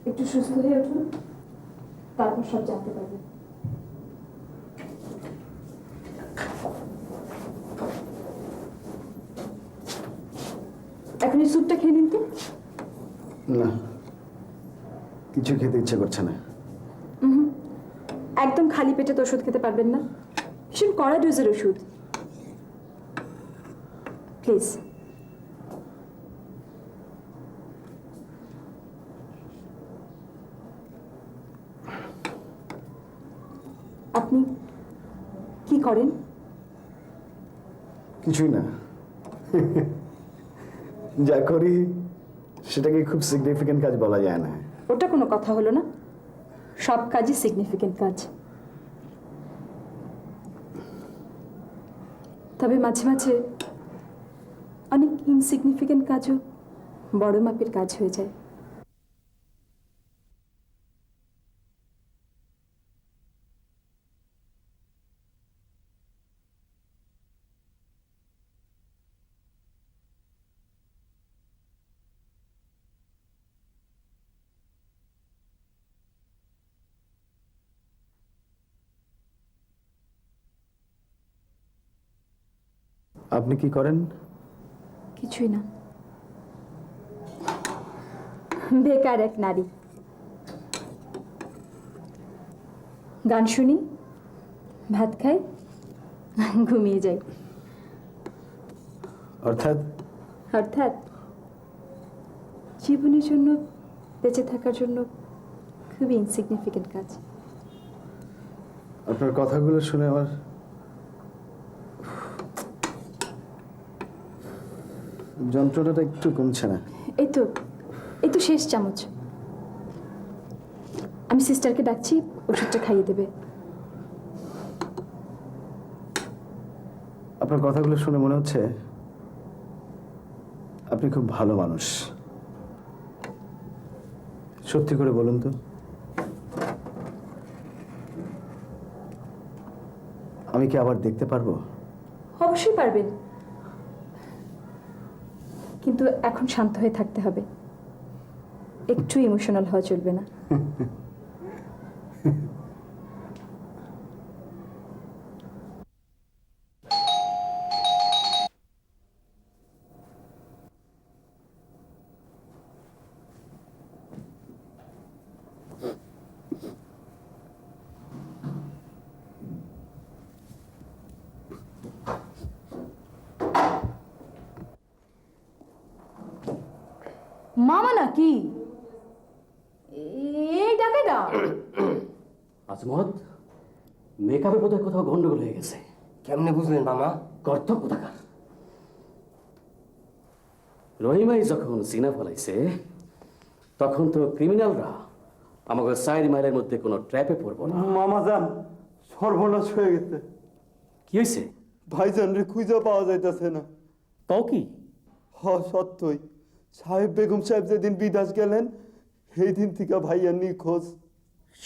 একটু সুস্থ হয়ে উঠুন, তারপর সব জানতে পারবেন। এখন এই স্যুপটা খেয়ে নিন তো। না, কিছু খেতে ইচ্ছে করছে না। একদম খালি পেটে তো ওষুধ খেতে পারবেন না। ভীষণ কড়া ডোজের ওষুধ। প্লিজ। আপনি কি করেন? কিছুই না। যা করি সেটাকে খুব সিগনিফিকেন্ট কাজ বলা যায় না। ওটা কোনো কথা হলো না। সব কাজই সিগনিফিকেন্ট কাজ। তবে মাঝে মাঝে অনেক ইনসিগনিফিকেন্ট কাজও বড় মাপের কাজ হয়ে যায়। আপনি কি করেন? কিছুই না, বেকার এক নারী। গান শুনি, ভাত খাই, ঘুমিয়ে যাই। অর্থাৎ? অর্থাৎ জীবনের জন্য, বেঁচে থাকার জন্য খুবই ইনসিগনিফিকেন্ট কাজ। আপনার কথাগুলো শুনে আমার যন্ত্রণাটা একটু কমছে না। এই তো শেষ চামচ। আমি আমি সিস্টারকে ডাকছি, ওষুধটা খাইয়ে দেবে। আপনার কথাগুলো শুনে মনে হচ্ছে আপনি খুব ভালো মানুষ। সত্যি করে বলুন তো, আমি কি আবার দেখতে পারবো? অবশ্যই পারবেন, কিন্তু এখন শান্ত হয়ে থাকতে হবে, একটু ইমোশনাল হওয়া চলবে না। মামা নাকি এই ডাকে না? আজমত, মেকআপের বোধহয় কোথাও গন্ডগোল হয়ে গেছে। কেমনে বুঝলেন মামা? গর্ত কোথাকার। রহিমাই যখন সিনা ফলাইছে তখন তো ক্রিমিনালরা আমাকে 4 মাইলের মধ্যে কোনো ট্র্যাপে পড়বো না। মামা যান, সর্বনাশ হয়ে গেছে। কি হয়েছে? ভাইজান রে খুঁজে পাওয়া যাইতেছে না। তাও কি? সত্যই সাহেব বেগম সাহেব যেদিন বিদেশ গেলেন সেই দিন থেকে ভাইয়া নিখোঁজ।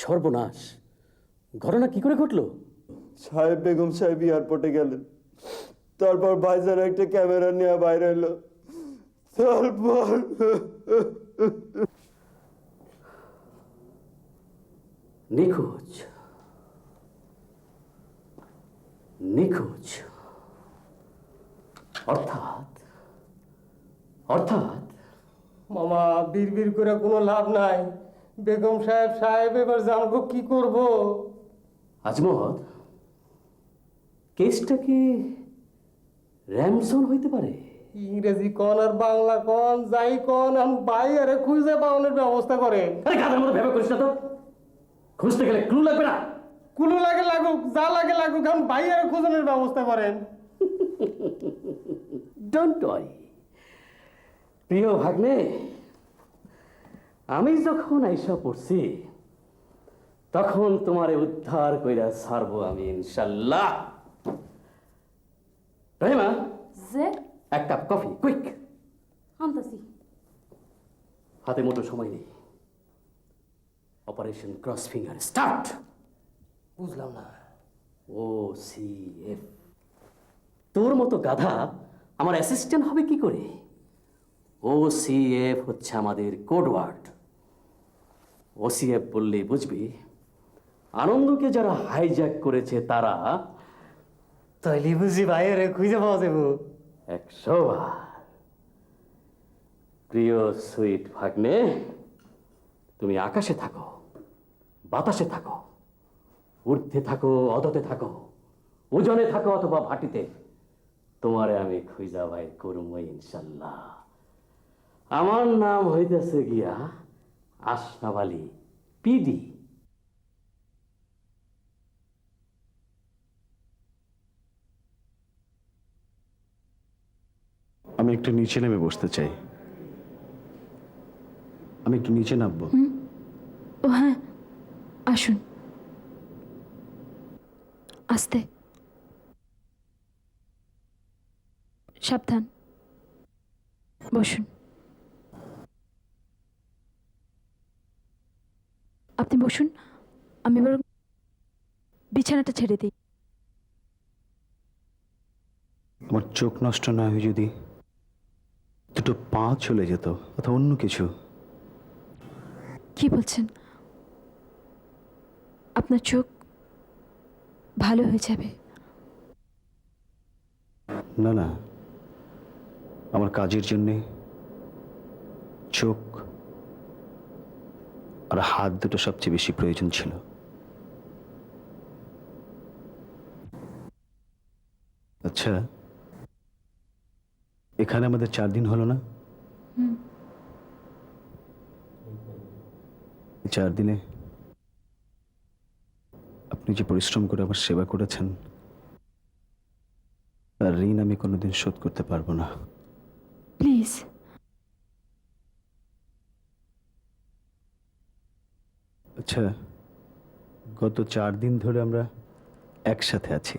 সর্বনাশ! ঘটনা কি করে ঘটলো? সাহেব বেগম সাহেব এয়ারপোর্টে গেলেন, তারপর ভাইজান একটা ক্যামেরা নিয়ে বাইরে এলো, তারপর নিখোঁজ। নিখোঁজ অর্থাৎ অর্থাৎ মামা বিড়বিড় করে কোনো লাভ নাই। বেগম সাহেব এবার জানবো কি করব। আজমত, কেসটা কি র্যামসন হইতে পারে? ইংরেজি কন আর বাংলা কন যাই কন, আমি বাইরে খুঁজে পাওয়ানোর ব্যবস্থা করে। আরে গাধার মতো ভেবে করিস না তো। খুঁজতে গেলে ক্লু লাগবে না? কুলু লাগে লাগুক, যা লাগে লাগুক, আমি বাইরে খোঁজানোর ব্যবস্থা করেন। ডোন্ট ওয়ারি প্রিয় ভাগ্নে, আমি যখন আইসা পড়ছি তখন তোমারে উদ্ধার কইরা ছাড়বো আমি ইনশাল্লাহ। রহিমা, যে এক কাপ কফি কুইক। আনতাছি। হাতে মোটো সময় নেই। Operation cross finger start. বুঝলাম না। OCF। তোর মতো গাধা আমার অ্যাসিস্ট্যান্ট হবে কি করে? OCF হচ্ছে আমাদের কোড ওয়ার্ড। OCF বললেই বুঝবি আনন্দকে যারা হাইজ্যাক করেছে তারা। তাইলে বুঝি বাইরে খুঁজে পাওয়া যাবো। 100 বার। প্রিয় সুইট ভাগ্নে, তুমি আকাশে থাকো, বাতাসে থাকো, ঊর্ধ্বে থাকো, অধতে থাকো, ওজনে থাকো অথবা ভাটিতে, তোমারে আমি খুঁজা ভাই করবো ইনশাল্লাহ। আমার নাম হইতেছে গিয়া আশরাফ আলী PD। আমি একটু নিচে নেমে বসতে চাই। আমি একটু নিচে নামবো। ও হ্যাঁ, আসুন। আস্তে, সাবধান, বসুন। আপনি বসুন, আমি বরং বিছানাটা ছেড়ে দিই। আমার চোখ নষ্ট না হয়ে যদি দুটো পা চলে যেত অথবা অন্য কিছু। কি বলছেন? আপনার চোখ ভালো হয়ে যাবে? না না, আমার কাজের জন্যে চোখ আর হাত দুটো সবচেয়ে বেশি প্রয়োজন ছিল। আচ্ছা, এখানে আমাদের 4 দিন হলো না? 4 দিনে আপনি যে পরিশ্রম করে আমার সেবা করেছেন তার ঋণ আমি কোনোদিন শোধ করতে পারবো না। প্লিজ। আচ্ছা, গত 4 দিন ধরে আমরা একসাথে আছি,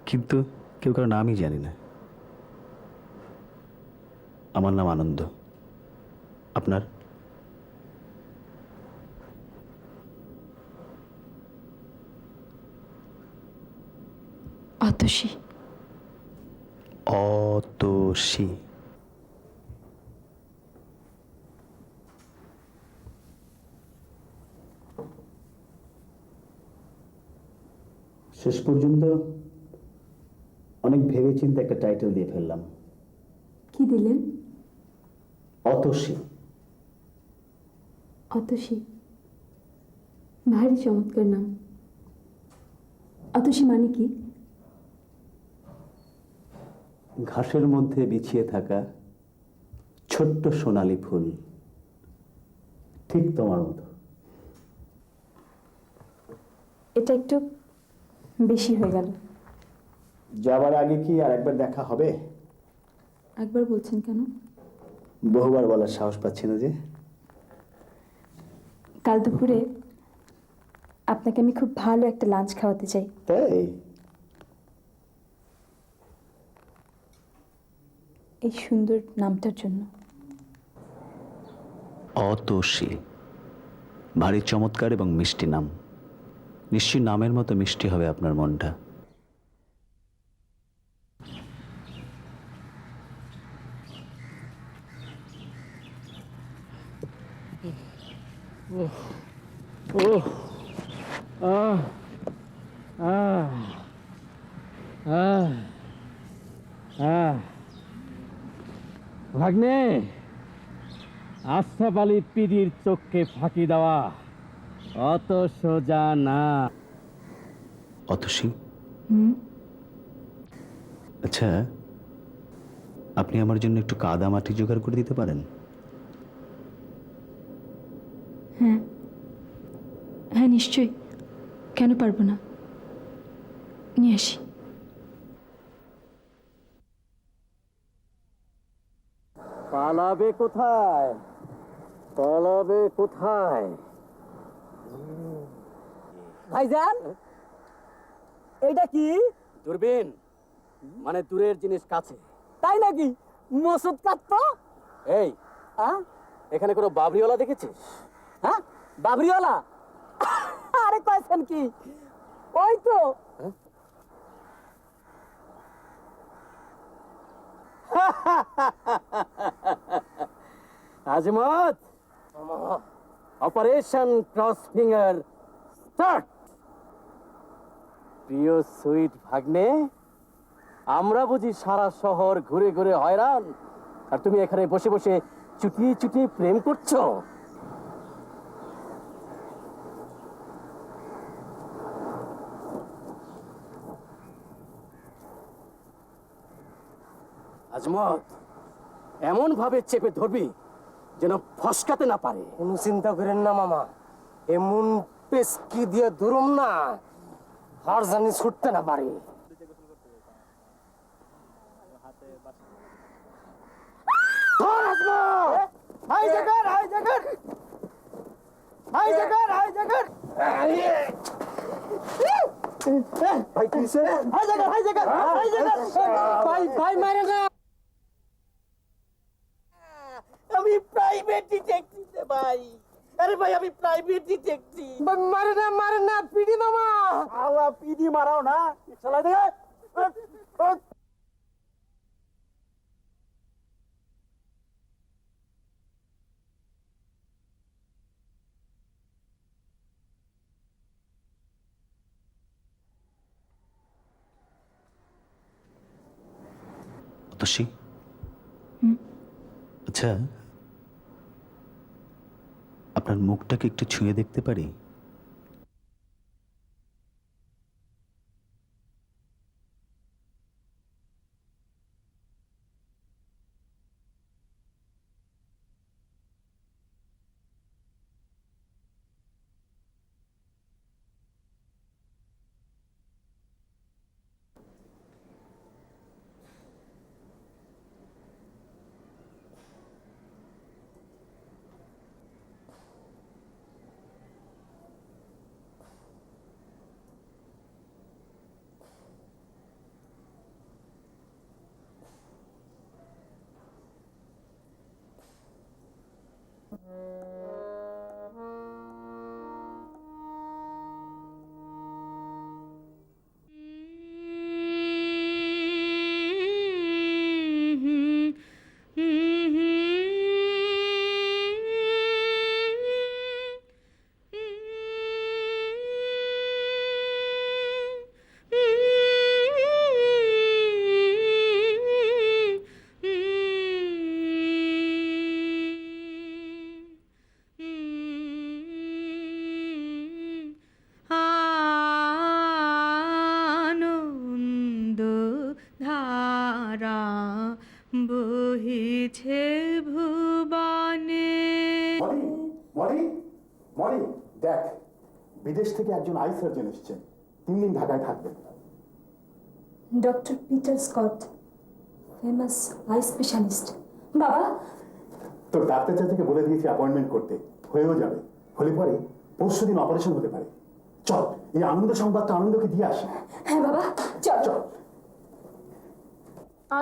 কিন্তু কেউ কারো নামই জানি না। আমার নাম আনন্দ, আপনার? অতসী। অতসী। শেষ পর্যন্ত অনেক ভেবেচিন্তে একটা টাইটেল দিয়ে ফেললাম। কি দিলেন? অতসী। অতসী, ভারী চমৎকার নাম। অতসী মানে কি? ঘাসের মধ্যে বিছিয়ে থাকা ছোট্ট সোনালী ফুল, ঠিক তোমার মতো। এটা একটু বেশি হয়ে গেল। যাবার আগে কি আর একবার দেখা হবে? একবার বলছেন কেন? বহুবার বলার সাহস পাচ্ছি না যে। কাল দুপুরে আপনাকে আমি খুব ভালো একটা লাঞ্চ খাওয়াতে চাই। তাই? এই সুন্দর নামটার জন্য। অতসী, ভারী চমৎকার এবং মিষ্টি নাম। নিশ্চয়ই নামের মতো মিষ্টি হবে আপনার মনটা। ভাগ্নে, আশরাফ আলী পিডির চোখকে ফাঁকি দেওয়া অত সোজা না। অতসী, আচ্ছা, আপনি আমার জন্য একটু কাদা মাটি জোগাড় করে দিতে পারেন? হ্যাঁ হ্যাঁ, নিশ্চয়ই, কেন পারবো না, নিয়ে আসি। পালাবে কোথায়? পালাবে কোথায়? ভাইজান, এইটা কি? দূরবীন, মানে দূরের জিনিস কাছে। তাই নাকি? মসুদ কাটতো? এই, এখানে কোনো বাবরিওয়ালা দেখেছিস? হ্যাঁ, বাবরিওয়ালা? আরে কয়েছেন কি, ওই তো। Azmat, operation cross finger start. প্রিয় সুইট ভাগ্নে, আমরা বুঝি সারা শহর ঘুরে ঘুরে হয়রান, আর তুমি এখানে বসে বসে চুটিয়ে চুটিয়ে প্রেম করছো? আজমত, এমন ভাবে চেপে ধরবি যেন ফসকাতে না পারে। কোনো চিন্তা করেন না মামা, এমন পেস্কি দিয়ে ধরুম না হার জানি ছুটতে না পারে। আমি প্রাইভেট ডিটেকটিভ ভাই। আরে ভাই, আমি প্রাইভেট ডিটেকটিভ। মারে না পিডি মামা। আলা পিডি মারাও না, চলা দে। অতসী, আচ্ছা, আপনার মুখটাকে একটু ছুঁয়ে দেখতে পারি? দেখ, বিদেশ থেকে একজন আই সার্জন এসেছেন, 3 দিন ঢাকায় থাকবেন। Doctor Peter Scott, famous eye specialist. বাবা, তোর ডাক্তার চাচাকে বলে দিয়েছি অ্যাপয়েন্টমেন্ট করতে, হয়েও যাবে। হলে পরে পরশু দিন অপারেশন হতে পারে। চল, এই আনন্দ সংবাদটা আনন্দকে দিয়ে আসি। হ্যাঁ বাবা, চল চল।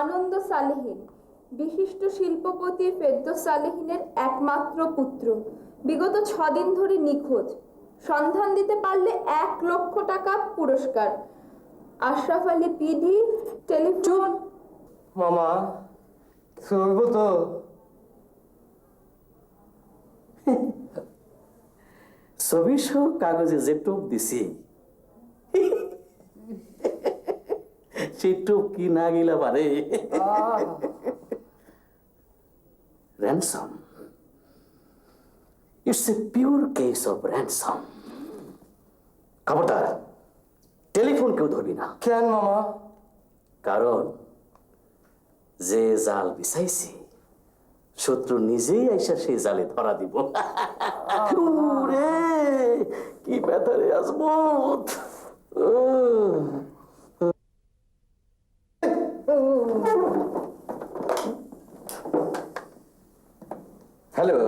আনন্দ সালেহীন বিশিষ্ট শিল্পপতি ফেরদৌস সালেহীনের একমাত্র পুত্র, বিগত 6 দিন ধরে নিখোঁজ। সন্ধান দিতে পারলে 1 লক্ষ টাকা পুরস্কার। Ashraf Ali PD, telephone. মামা শুনব তো? ছবি সহ কাগজে যে টোপ দিছি, সেই টোপ কি না গেলা পারে? ransom. It's a pure case of ransom. খবরদার টেলিফোন কেউ ধরবি না। কেন মামা? কারণ যে জাল বিছাইছি, শত্রু নিজেই আইসা সেই জালে ধরা দিব। ওরে কি ব্যথারে Azmat! Hello,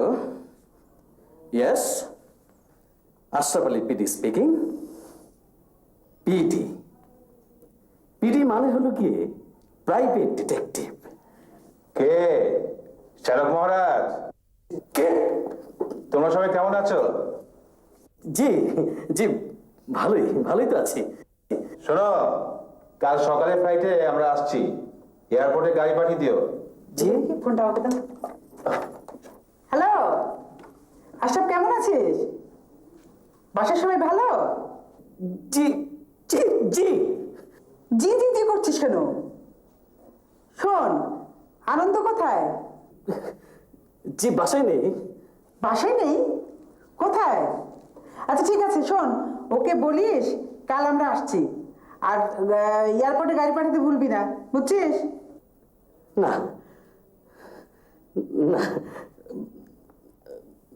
yes, Ashraf Ali PD speaking. PD PD মানে হলো কি প্রাইভেট ডিটেকটিভ। কে? শারক মহারাজ? কে? তোমরা সবাই কেমন আছো? জি জি, ভালোই ভালোই তো আছি। শোনো, কাল সকালে ফ্লাইটে আমরা আসছি, এয়ারপোর্টে গাড়ি পাঠিয়ে দিও। জি, ফোনটা আমাকে দাও। হ্যালো আশরাফ, কেমন আছিস? বাসার সবাই ভালো? জি জি জি জি জি জি করছিস কেন? শোন, আনন্দ কোথায়? জি বাসায় নেই। বাসায় নেই? কোথায়? আচ্ছা ঠিক আছে, শোন, ওকে বলিস কাল আমরা আসছি, আর এয়ারপোর্টে গাড়ি পাঠাতে ভুলবি না, বুঝছিস? না না,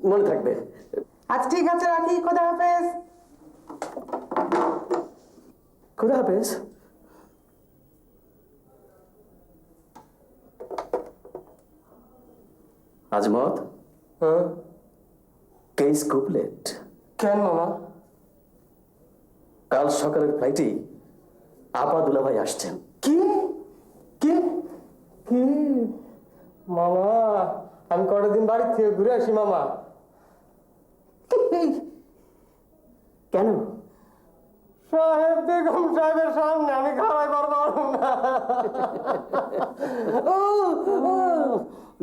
মনে থাকবে। আচ্ছা ঠিক আছে, রাখি, খোদা হাফেজ। খুদা হাফেজ। আজমত, কেস কুপলেট। কেন মামা? কাল সকালের ফ্লাইটে আপা দুলাভাই আসছেন। কি কি কি মামা? আমি কটা দিন বাড়ি থেকে ঘুরে আসি মামা। কেন? সাহেব বেগম সাহেবের সামনে আমি খাওয়াই পারবো না।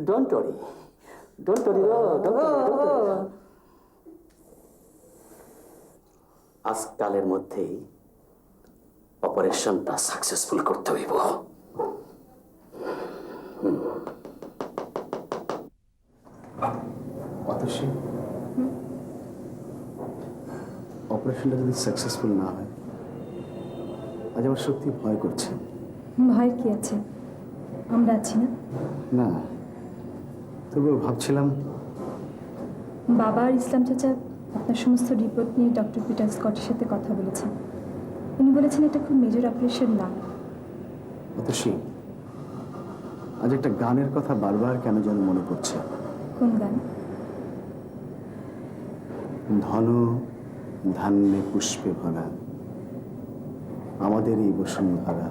ডোন্ট ওয়ারি, ডোন্ট ওয়ারি, আজকালের মধ্যেই অপারেশনটা সাকসেসফুল করতে হইব। অতসী, অপারেশনটা যদি সাকসেসফুল না হয়, আজ আমার সত্যি ভয় করছে। ভয় কি আছে, আমরা আছি না? না, তবুও ভাবছিলাম বাবা আর ইসলাম চাচা আপনার সমস্ত রিপোর্ট নিয়ে ডক্টর পিটার স্কটের সাথে কথা বলেছেন। উনি বলেছেন এটা খুব মেজর অপারেশন না। অতসী, আজ একটা গানের কথা বারবার কেন যেন মনে পড়ছে। কোন গান? ধন ধান্যে পুষ্পে ভরা আমাদের এই বসুন্ধরা।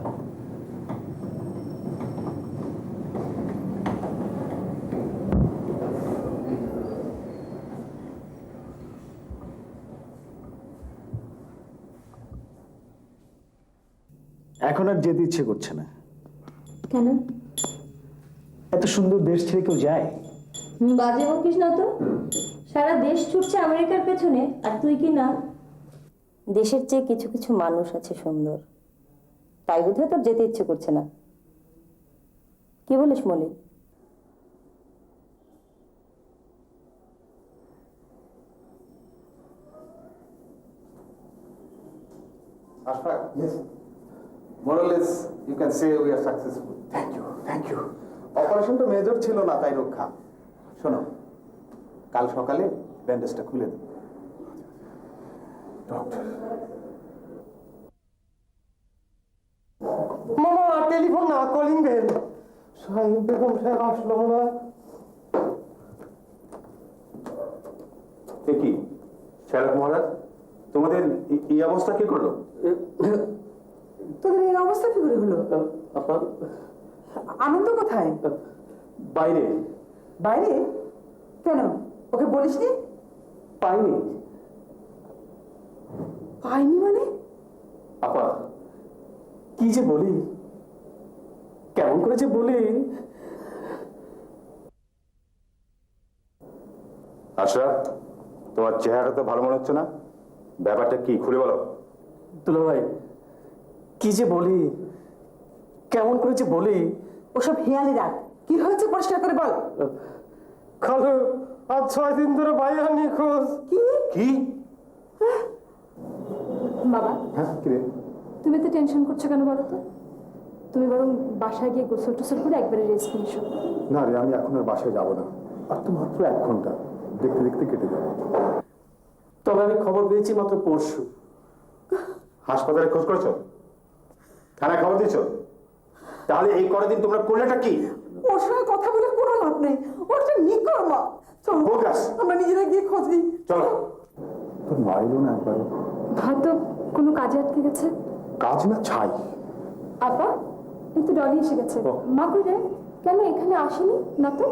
এখন আর যেতে ইচ্ছে করছে না। কেন? এত সুন্দর দেশ ছেড়ে কেউ যায়? বাজে বকিস না তো। সারা দেশ ছুটছে আমেরিকার পেছনে, আর তুই কি না? দেশের চেয়ে কিছু কিছু মানুষ আছে সুন্দর, তাই বোধহয় তোর যেতে ইচ্ছে করছে না। কি বলিস Moli? Ashfaq, yes. More or less, you can say we are successful. Thank you, thank you. অপারেশনটা মেজর ছিল না, তাই রক্ষা। শোনো, কাল সকালে ব্যান্ডেজটা খুলে দেবো। মামা টেলিফোন না, কলিং বেল। সাহেব বেগম সাহেব আসলো মনে হয়। কি শেরফ মহারাজ, তোমাদের এই অবস্থা কে করলো? তোদের এই অবস্থা কি করে হলো? আপা আনন্দ কোথায়? বাইরে বাইরে? কেন, ওকে বলিসনি? পাইনি। পাইনি মানে? আপা কি যে বলি, কেমন করে যে বলি। আশরাফ, তোমার চেহারাটা তো ভালো মনে হচ্ছে না, ব্যাপারটা কি খুলে বলো। দুলা ভাই কি যে বলি, কেমন করে যে বলি। ওসব হেয়ালি রাখ, কি হয়েছে পরিষ্কার করে বল। খালু, আজ 6 দিন ধরে ভাইয়া নিখোঁজ। কি? বাবা, হ্যাঁ কিরে? তুমি তো টেনশন করছো কেন বলো তো? তুমি বরং বাসায় গিয়ে গোসল টোসল করে একবারে রেস্ট নিয়ে এসো। না রে, আমি এখন আর বাসায় যাব না। আর তো মাত্র 1 ঘন্টা, দেখতে দেখতে কেটে যাবে। তবে আমি খবর পেয়েছি মাত্র পরশু। হাসপাতালে খোঁজ করেছো? থানায় খবর দিয়েছো? তাহলে এই কয়দিন তোমরা করলেটা কি? ওর সঙ্গে কথা বলে কোনো লাভ নেই, ও একটা নিকর্মা। চল বোগাস। আমরা নিজেরা গিয়ে খোঁজ নিই। চলো। তোর মা এলো না একবারও? হয়তো কোনো কাজে আটকে গেছে। কাজ না ছাই। আপা, এই তো ডলি এসে গেছে। মা কই রে? কেন এখানে আসেনি না তো?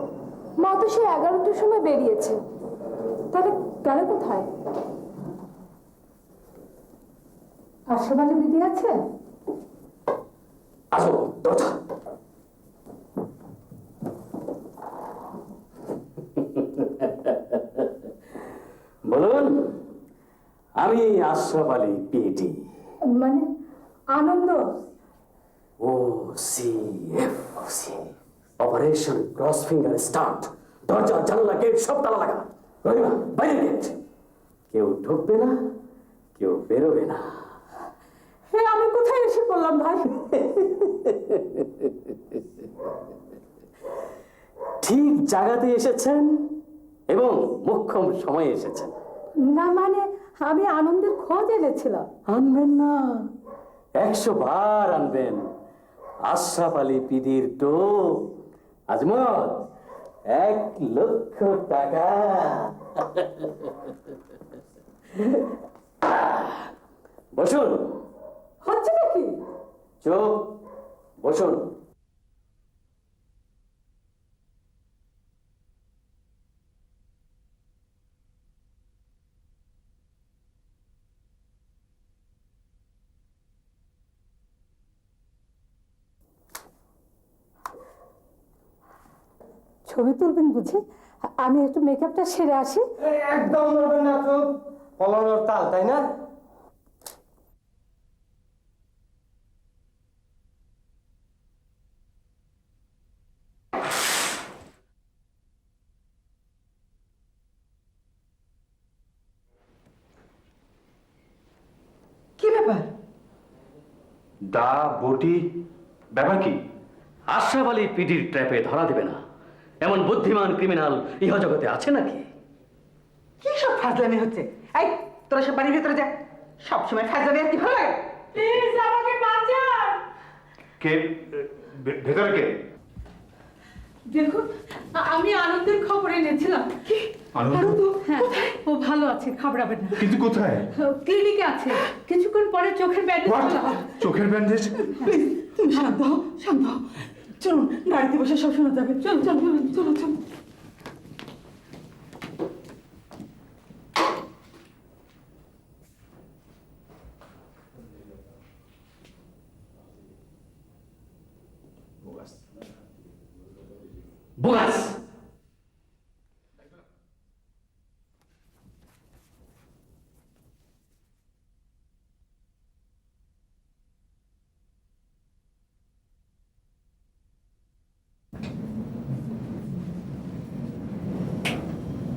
মা তো সে 11টার সময় বেরিয়েছে। তাহলে গেল কোথায়? আশাবাদী দিদি আছে? আসো দরজা। বলুন, আমি আশরাফ আলী পিডি। মানে আনন্দ? ও C F C, operation cross finger start. দরজা জানলা গেট সব তালা লাগা। রহিমা, বাইরের গেট। কেউ ঢুকবে না, কেউ বেরোবে না। হ্যাঁ, আমি কোথায় এসে পড়লাম ভাই? ঠিক জায়গাতে এসেছেন এবং মোক্ষম সময়ে এসেছেন। না মানে আমি আনন্দের খোঁজ এনেছিলাম। আনবেন না, 100 বার আনবেন। আশরাফ আলী পিডির টো আজমত 1 লক্ষ টাকা। বসুন। হচ্ছে নাকি? চুপ, বসুন। ছবি তুলবেন বুঝি? আমি একটু মেকআপটা সেরে আসি। একদম নড়বেন না, চোখ পলানোর তাল, তাই না? কি ব্যাপার? দা বটি, ব্যাপার কি? আশরাফ আলী পিডির ট্র্যাপে ধরা দেবে না এমন বুদ্ধিমান ক্রিমিনাল ইহ জগতে আছে নাকি? কি সব ফাজলামি হচ্ছে? এই, তোরা সব বাড়ির ভেতরে যা। সবসময় ফাজলামি আর কি ভালো লাগে? প্লিজ আমাকে বাঁচান। কে ভেতরে? কে? দেখুন, আমি আনন্দের খবর এনেছিলাম। কি আনন্দ? হ্যাঁ, ও ভালো আছে, ঘাবড়াবেন না। কিন্তু কোথায়? ক্লিনিকে আছে, কিছুক্ষণ পরে চোখের ব্যান্ডেজ করা হবে। চোখের ব্যান্ডেজ? প্লিজ, তুমি শান্ত হও, শান্ত হও। চলুন, গাড়িতে বসে সব শোনা যাবে। চল চল চলো চলো। বোগাস!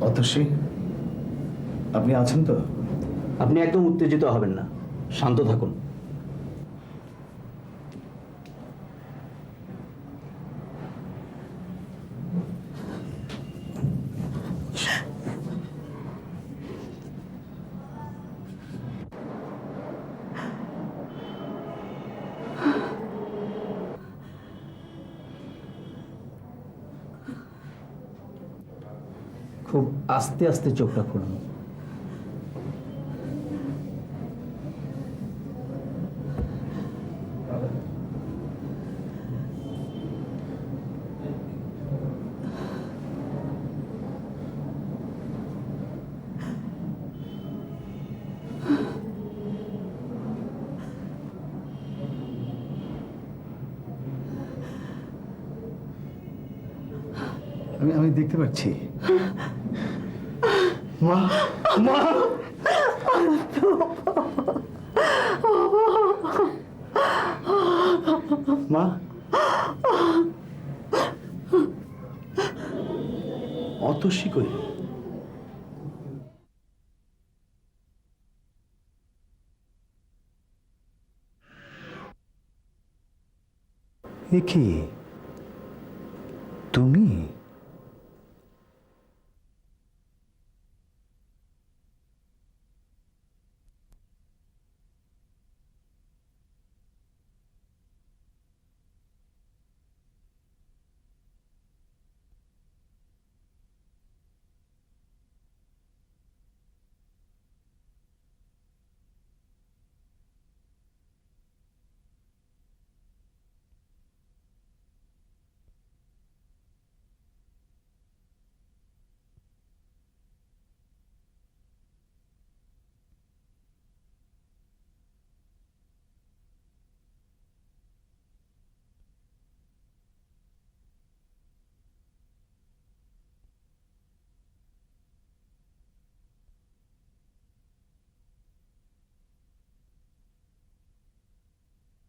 অতসী, আপনি আছেন তো? আপনি একদম উত্তেজিত হবেন না, শান্ত থাকুন। খুব আস্তে আস্তে চোখটা খুলুন। আমি দেখতে পাচ্ছি। মা, মা, মা, অতসী কই? এ কি তুমি?